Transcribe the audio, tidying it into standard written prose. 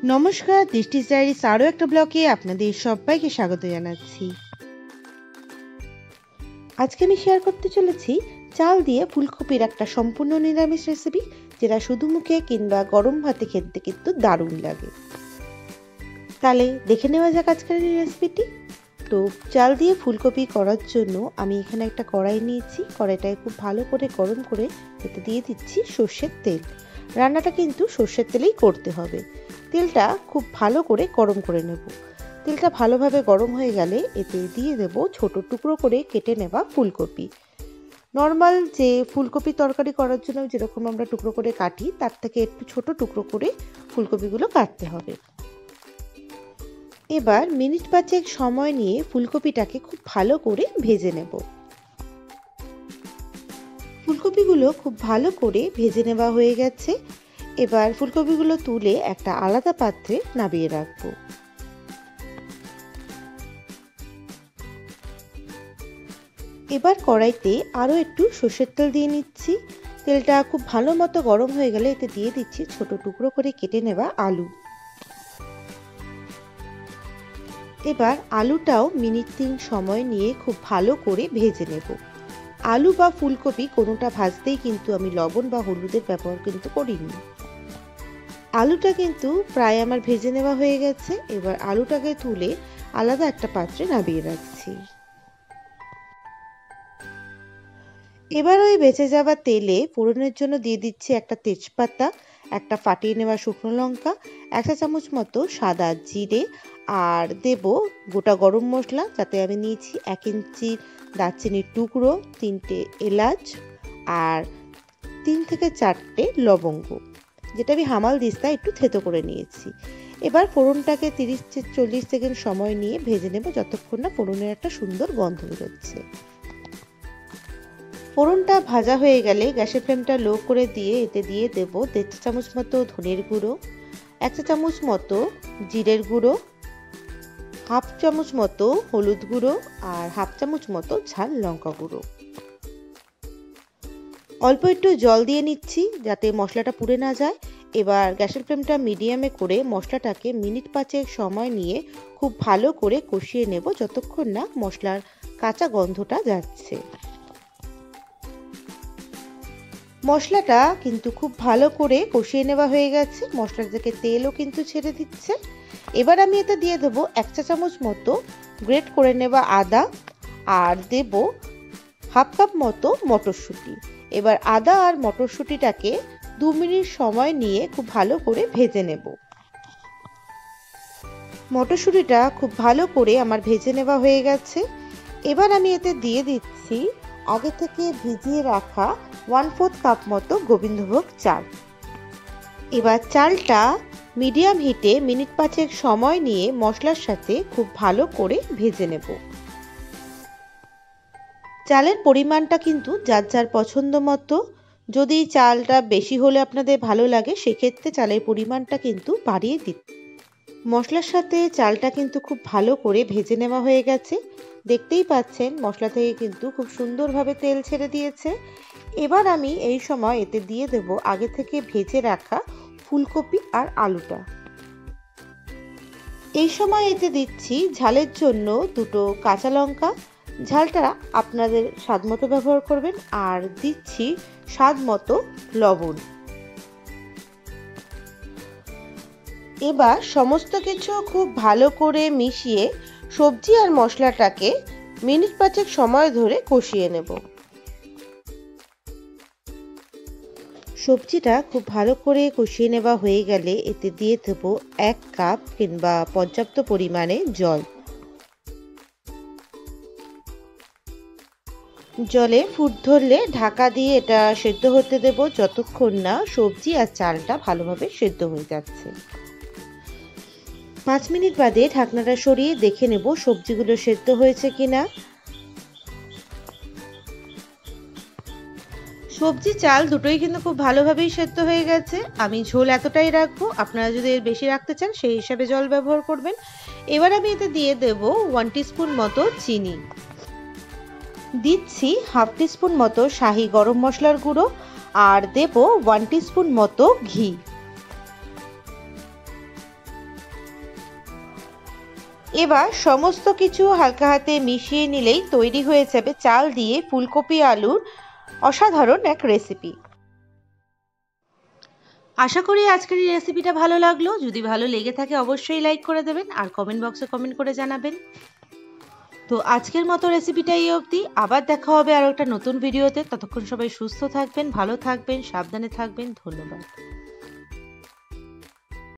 নমস্কার, দৃষ্টিস ডায়েরিস আরও একটা ব্লগে আপনাদের সবাইকে স্বাগত জানাচ্ছি। আজকে আমি শেয়ার করতে চলেছি চাল দিয়ে ফুলকপির একটা সম্পূর্ণ নিরামিষ রেসিপি, যেটা শুধু মুখে কিংবা গরম ভাতে খেতে কিন্তু দারুণ লাগে। তাহলে দেখে নেওয়া যাক আজকের এই রেসিপিটি। তো চাল দিয়ে ফুলকপি করার জন্য আমি এখানে একটা কড়াই নিয়েছি। কড়াইটাকে খুব ভালো করে গরম করে এতে দিয়ে দিচ্ছি সর্ষের তেল। রান্নাটা কিন্তু সর্ষের তেলেই করতে হবে। তেলটা খুব ভালো করে গরম করে নেব। তেলটা ভালোভাবে গরম হয়ে গেলে এতে দিয়ে দেব ছোট টুকরো করে কেটে নেওয়া ফুলকপি। নর্মাল যে ফুলকপি তরকারি করার জন্য যেরকম আমরা টুকরো করে কাটি, তার থেকে একটু ছোট টুকরো করে ফুলকপিগুলো কাটতে হবে। এবার মিনিট 5 সময় নিয়ে ফুলকপিটাকে খুব ভালো করে ভেজে নেব। ফুলকপিগুলো খুব ভালো করে ভেজে নেওয়া হয়ে গেছে। এবার ফুলকপিগুলো তুলে একটা আলাদা পাত্রে নামিয়ে রাখবো। এবার কড়াইতে আরও একটু সর্ষের তেল দিয়ে নিচ্ছি। তেলটা খুব ভালো মতো গরম হয়ে গেলে এতে দিয়ে দিচ্ছি ছোট টুকরো করে কেটে নেওয়া আলু। এবার আলুটাও মিনিট 3 সময় নিয়ে খুব ভালো করে ভেজে নেব। আলু বা ফুলকপি কোনোটা ভাজতেই কিন্তু আমি লবণ বা হলুদের ব্যবহার কিন্তু করিনি। আলুটা কিন্তু প্রায় আমার ভেজে নেওয়া হয়ে গেছে। এবার আলুটাকে তুলে আলাদা একটা পাত্রে নামিয়ে রাখছি। এবার ওই বেঁচে যাওয়া তেলে ফোড়নের জন্য দিয়ে দিচ্ছি একটা তেজপাতা, একটা ফাটিয়ে নেওয়া শুকনো লঙ্কা, 1 চা চামচ মতো সাদা জিরে, আর দেব গোটা গরম মশলা, যাতে আমি নিয়েছি 1 ইঞ্চি দারচিনির টুকরো, 3টে এলাচ আর 3 থেকে 4টে লবঙ্গ, যেটা আমি হামাল দিস্তায় একটু থেতো করে নিয়েছি। এবার ফোড়নটাকে 30-40 সেকেন্ড সময় নিয়ে ভেজে নেব, যতক্ষণ না ফোড়নের একটা সুন্দর গন্ধ বেরোচ্ছে। ফোড়নটা ভাজা হয়ে গেলে গ্যাসের ফ্লেমটা লো করে দিয়ে এতে দিয়ে দেব 1.5 চা চামচ মতো ধনের গুঁড়ো, 1 চা চামচ মতো জিরের গুঁড়ো, 1/2 চামচ মতো হলুদ গুঁড়ো আর 1/2 চামচ মতো ঝাল লঙ্কা গুঁড়ো। অল্প একটু জল দিয়ে নিচ্ছি যাতে মশলাটা পুড়ে না যায়। এবার গ্যাসের ফ্লেমটা মিডিয়ামে করে মশলাটাকে মিনিট 5 সময় নিয়ে খুব ভালো করে কষিয়ে নেব, যতক্ষণ না মশলার কাঁচা গন্ধটা যাচ্ছে। মশলাটা কিন্তু খুব ভালো করে কষিয়ে নেওয়া হয়ে গেছে। মশলা থেকে তেলও কিন্তু ছেড়ে দিচ্ছে। এবার আমি এতে দিয়ে দেবো 1 চা চামচ মতো গ্রেট করে নেওয়া আদা আর দেব 1/2 কাপ মতো মটরশুঁটি। এবার আদা আর মটরশুঁটিটাকে 2 মিনিট সময় নিয়ে খুব ভালো করে ভেজে নেব। মটরশুঁটিটা খুব ভালো করে আমার ভেজে নেওয়া হয়ে গেছে। এবার আমি এতে দিয়ে দিচ্ছি আগে থেকে ভিজিয়ে রাখা 1/4 কাপ মতো গোবিন্দভোগ চাল। এবার চালটা মিডিয়াম হিটে মিনিট 5 সময় নিয়ে মশলার সাথে খুব ভালো করে ভেজে নেব। চালের পরিমাণটা কিন্তু যার যার পছন্দ মতো। যদি চালটা বেশি হলে আপনাদের ভালো লাগে, সেক্ষেত্রে চালের পরিমাণটা কিন্তু বাড়িয়ে দিতে। মশলার সাথে চালটা কিন্তু খুব ভালো করে ভেজে নেওয়া হয়ে গেছে। দেখতেই পাচ্ছেন মশলা থেকে কিন্তু খুব সুন্দরভাবে তেল ছেড়ে দিয়েছে। এবার আমি এই সময় এতে দিয়ে দেব আগে থেকে ভেজে রাখা ফুলকপি আর আলুটা। এই সময় এতে দিচ্ছি ঝালের জন্য 2টো কাঁচা লঙ্কা, ঝালটা আপনাদের স্বাদ মতো ব্যবহার করবেন, আর দিচ্ছি স্বাদ মতো লবণ। এবার সমস্ত কিছু খুব ভালো করে মিশিয়ে সবজি আর মশলাটাকে মিনিট 5 সময় ধরে কষিয়ে নেব। সবজিটা খুব ভালো করে কষিয়ে নেওয়া হয়ে গেলে এতে দিয়ে দেবো 1 কাপ কিংবা পর্যাপ্ত পরিমাণে জল। জলে ফুট ধরলে ঢাকা দিয়ে এটা সেদ্ধ হতে দেব, যতক্ষণ না সবজি আর চালটা ভালোভাবে সেদ্ধ হয়ে যাচ্ছে। 5 মিনিট বাদে ঢাকনাটা সরিয়ে দেখে নেব সবজিগুলো সেদ্ধ হয়েছে কিনা। সবজি চাল দুটোই কিন্তু খুব ভালোভাবেই সেদ্ধ হয়ে গেছে। আমি ঝোল এতটাই রাখবো, আপনারা যদি এর বেশি রাখতে চান সেই হিসাবে জল ব্যবহার করবেন। এবার আমি এতে দিয়ে দেব 1 টিস্পুন মতো চিনি, দিচ্ছি 1/2 টিস্পুন মতো শাহি গরম মশলার গুঁড়ো আর দেব 1 টিস্পুন মতো ঘি। এবার সমস্ত কিছু হালকা হাতে মিশিয়ে নিলেই তৈরি হয়ে যাবে চাল দিয়ে ফুলকপি আলুর অসাধারণ এক রেসিপি। আশা করি আজকের এই রেসিপিটা ভালো লাগলো। যদি ভালো লেগে থাকে অবশ্যই লাইক করে দেবেন আর কমেন্ট বক্সে কমেন্ট করে জানাবেন। তো আজকের মতো রেসিপিটা এই অবধি। আবার দেখা হবে আরও একটা নতুন ভিডিওতে। ততক্ষণ সবাই সুস্থ থাকবেন, ভালো থাকবেন, সাবধানে থাকবেন। ধন্যবাদ।